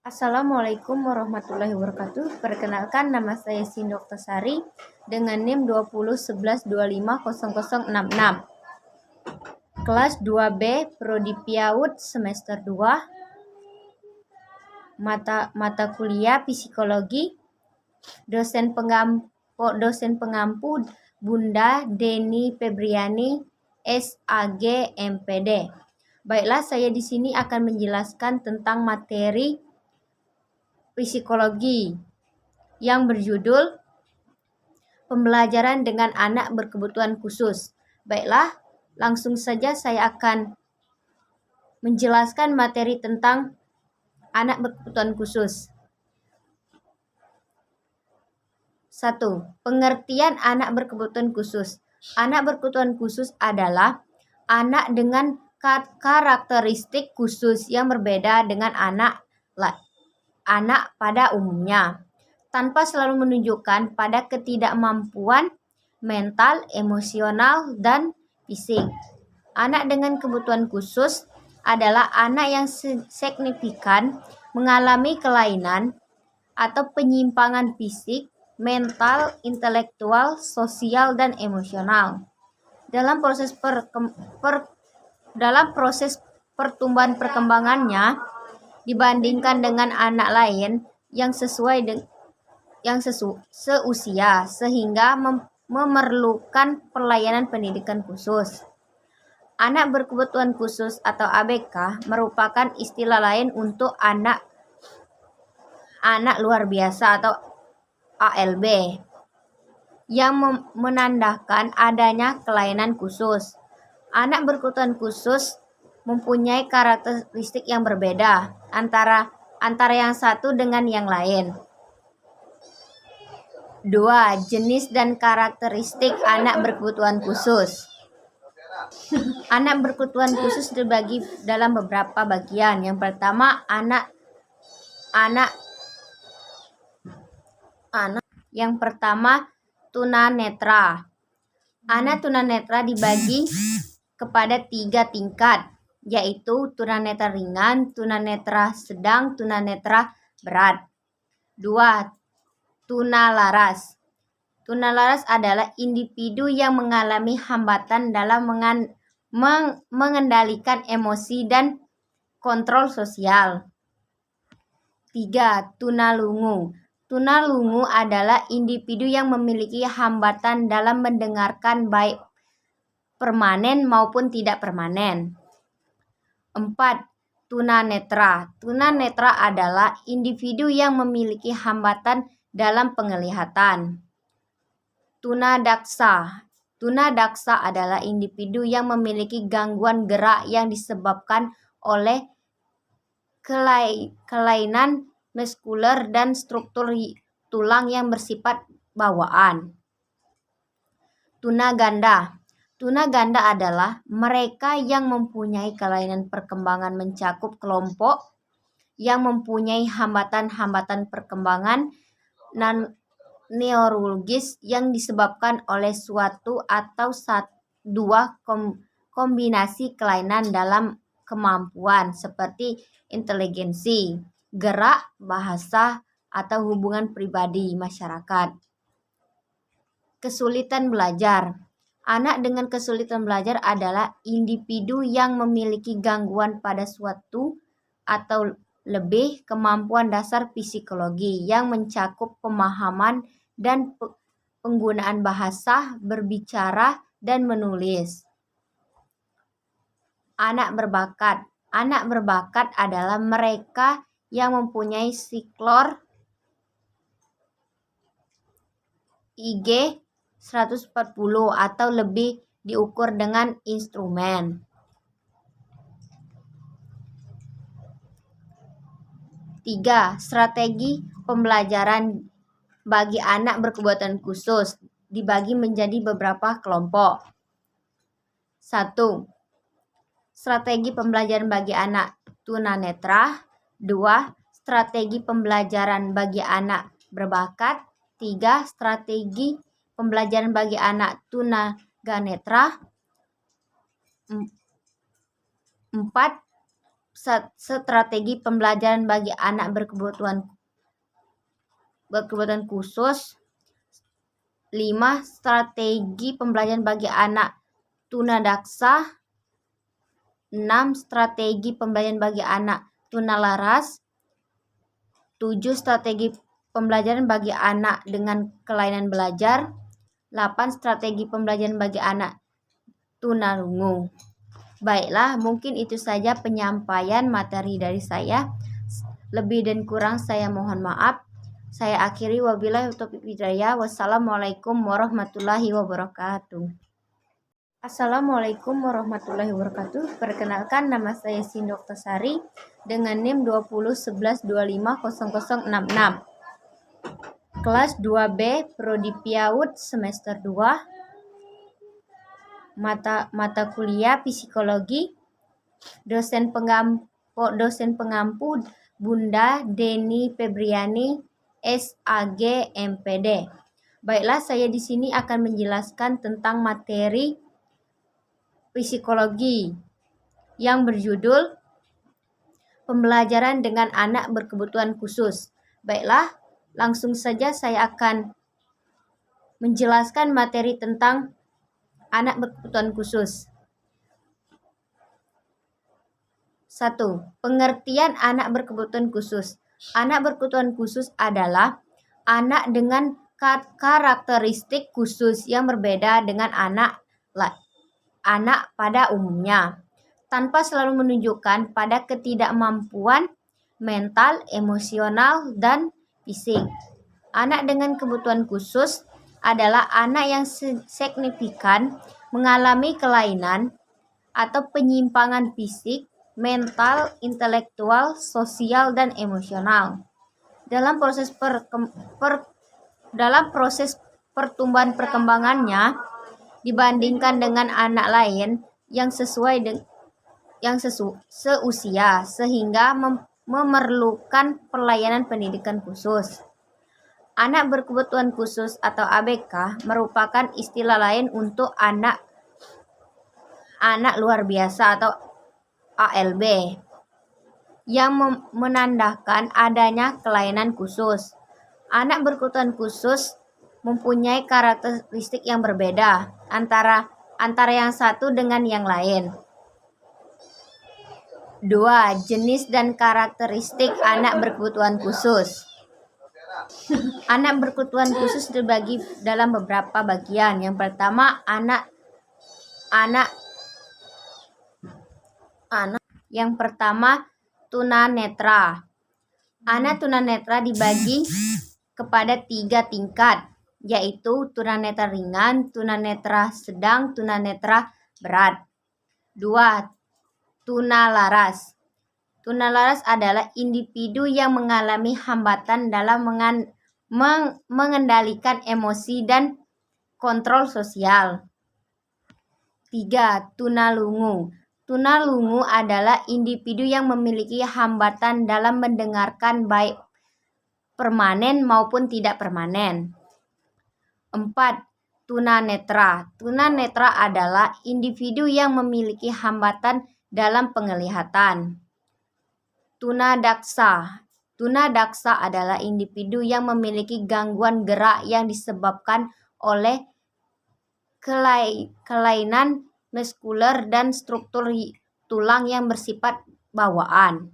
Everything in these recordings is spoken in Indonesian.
Assalamualaikum warahmatullahi wabarakatuh. Perkenalkan, nama saya Sindoktasari dengan NIM 2011250066. Kelas 2B Prodi Piaud semester 2. Mata kuliah Psikologi. Dosen pengampu Bunda Deni Febriani, SAG MPD. Baiklah, saya di sini akan menjelaskan tentang materi psikologi yang berjudul pembelajaran dengan anak berkebutuhan khusus. Baiklah, langsung saja saya akan menjelaskan materi tentang anak berkebutuhan khusus. 1. Pengertian anak berkebutuhan khusus. Anak berkebutuhan khusus adalah anak dengan karakteristik khusus yang berbeda dengan anak pada umumnya, tanpa selalu menunjukkan pada ketidakmampuan mental, emosional, dan fisik. Anak dengan kebutuhan khusus adalah anak yang signifikan mengalami kelainan atau penyimpangan fisik, mental, intelektual, sosial, dan emosional. Dalam proses pertumbuhan perkembangannya dibandingkan dengan anak lain yang seusia, sehingga memerlukan pelayanan pendidikan khusus. Anak berkebutuhan khusus atau ABK merupakan istilah lain untuk anak luar biasa atau ALB yang menandakan adanya kelainan khusus. Anak berkebutuhan khusus mempunyai karakteristik yang berbeda antara yang satu dengan yang lain. 2. Jenis dan karakteristik anak berkebutuhan khusus. Anak berkebutuhan khusus dibagi dalam beberapa bagian. Yang pertama, tunanetra. Anak tunanetra dibagi kepada 3 tingkat, yaitu tunanetra ringan, tunanetra sedang, tunanetra berat. 2. Tunalaras. Tunalaras adalah individu yang mengalami hambatan dalam mengendalikan emosi dan kontrol sosial. 3. Tunalungu. Tunalungu adalah individu yang memiliki hambatan dalam mendengarkan baik permanen maupun tidak permanen. 4. Tunanetra. Tunanetra adalah individu yang memiliki hambatan dalam penglihatan. Tunadaksa. Tunadaksa adalah individu yang memiliki gangguan gerak yang disebabkan oleh kelainan muskuler dan struktur tulang yang bersifat bawaan. Tunaganda. Tunaganda adalah mereka yang mempunyai kelainan perkembangan mencakup kelompok yang mempunyai hambatan-hambatan perkembangan neurologis yang disebabkan oleh suatu atau dua kombinasi kelainan dalam kemampuan seperti inteligensi, gerak, bahasa, atau hubungan pribadi masyarakat. Kesulitan belajar. Anak dengan kesulitan belajar adalah individu yang memiliki gangguan pada suatu atau lebih kemampuan dasar psikologi yang mencakup pemahaman dan penggunaan bahasa, berbicara, dan menulis. Anak berbakat. Anak berbakat adalah mereka yang mempunyai skor IG 140 atau lebih diukur dengan instrumen. 3. Strategi pembelajaran bagi anak berkebutuhan khusus dibagi menjadi beberapa kelompok. 1. Strategi pembelajaran bagi anak tunanetra. 2. Strategi pembelajaran bagi anak berbakat. 3. Strategi pembelajaran bagi anak tunaganetra. 4. strategi pembelajaran bagi anak berkebutuhan khusus. 5. Strategi pembelajaran bagi anak tunadaksa. 6. Strategi pembelajaran bagi anak tunalaras. 7. Strategi pembelajaran bagi anak dengan kelainan belajar. 8. Strategi pembelajaran bagi anak tunarungu. Baiklah, mungkin itu saja penyampaian materi dari saya. Lebih dan kurang saya mohon maaf. Saya akhiri, wabillahi taufiq hidayah. Wassalamualaikum warahmatullahi wabarakatuh. Assalamualaikum warahmatullahi wabarakatuh. Perkenalkan, nama saya Sin Dr. Sari dengan NIM 2011250066. Kelas 2B Prodi PIAUD semester 2. Mata kuliah psikologi. Dosen pengampu Bunda Deni Febriani, SAG MPD. Baiklah, saya di sini akan menjelaskan tentang materi psikologi yang berjudul pembelajaran dengan anak berkebutuhan khusus. Baiklah, langsung saja saya akan menjelaskan materi tentang anak berkebutuhan khusus. 1. Pengertian anak berkebutuhan khusus. Anak berkebutuhan khusus adalah anak dengan karakteristik khusus yang berbeda dengan anak pada umumnya, tanpa selalu menunjukkan pada ketidakmampuan mental, emosional, dan fisik. Anak dengan kebutuhan khusus adalah anak yang signifikan mengalami kelainan atau penyimpangan fisik, mental, intelektual, sosial, dan emosional. Dalam proses pertumbuhan perkembangannya dibandingkan dengan anak lain yang seusia, sehingga memerlukan pelayanan pendidikan khusus. Anak berkebutuhan khusus atau ABK merupakan istilah lain untuk anak luar biasa atau ALB yang menandakan adanya kelainan khusus. Anak berkebutuhan khusus mempunyai karakteristik yang berbeda antara yang satu dengan yang lain. 2. Jenis dan karakteristik anak berkebutuhan khusus. Anak berkebutuhan khusus dibagi dalam beberapa bagian. Yang pertama, tunanetra. Anak tunanetra dibagi kepada 3 tingkat, yaitu tunanetra ringan, tunanetra sedang, tunanetra berat. 2. Tunalaras. Tunalaras adalah individu yang mengalami hambatan dalam mengendalikan emosi dan kontrol sosial. 3. Tunalungu. Tunalungu adalah individu yang memiliki hambatan dalam mendengarkan baik permanen maupun tidak permanen. 4. Tunanetra. Tunanetra adalah individu yang memiliki hambatan dalam penglihatan. Tunadaksa. Tunadaksa adalah individu yang memiliki gangguan gerak yang disebabkan oleh kelainan muskuler dan struktur tulang yang bersifat bawaan.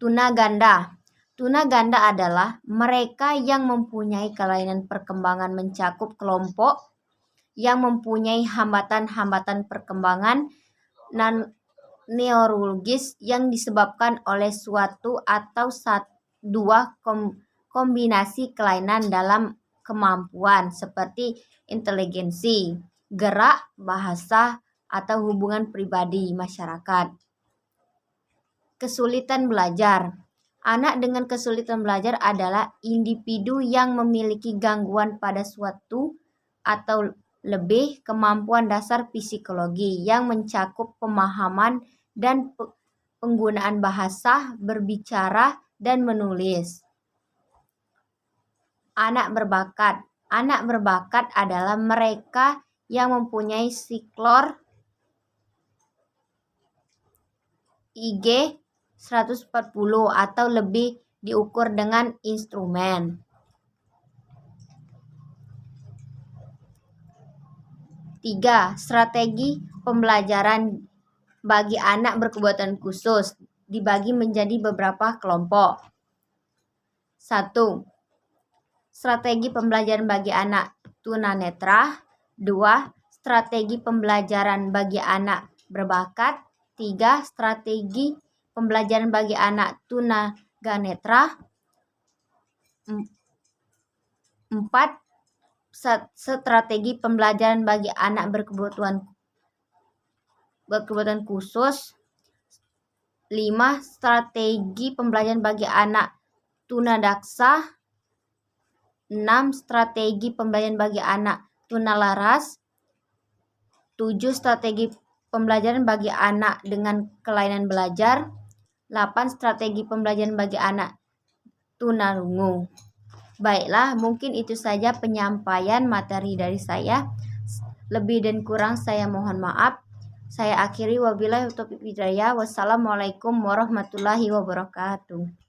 Tunaganda. Tunaganda adalah mereka yang mempunyai kelainan perkembangan mencakup kelompok yang mempunyai hambatan-hambatan perkembangan neurologis yang disebabkan oleh suatu atau dua kombinasi kelainan dalam kemampuan seperti inteligensi, gerak, bahasa, atau hubungan pribadi masyarakat. Kesulitan belajar. Anak dengan kesulitan belajar adalah individu yang memiliki gangguan pada suatu atau lebih kemampuan dasar psikologi yang mencakup pemahaman dan penggunaan bahasa, berbicara, dan menulis. Anak berbakat. Anak berbakat adalah mereka yang mempunyai IG 140 atau lebih diukur dengan instrumen. 3. Strategi pembelajaran bagi anak berkebutuhan khusus dibagi menjadi beberapa kelompok. 1. Strategi pembelajaran bagi anak tunanetra. 2. Strategi pembelajaran bagi anak berbakat. 3. Strategi pembelajaran bagi anak tunanetra. 4. Strategi pembelajaran bagi anak berkebutuhan khusus. 5. Strategi pembelajaran bagi anak tunadaksa. 6. Strategi pembelajaran bagi anak tunalaras. 7. Strategi pembelajaran bagi anak dengan kelainan belajar. 8. Strategi pembelajaran bagi anak tunarungu. Baiklah, mungkin itu saja penyampaian materi dari saya. Lebih dan kurang saya mohon maaf. Saya akhiri, wabillahi taufiq hidayah. Wassalamualaikum warahmatullahi wabarakatuh.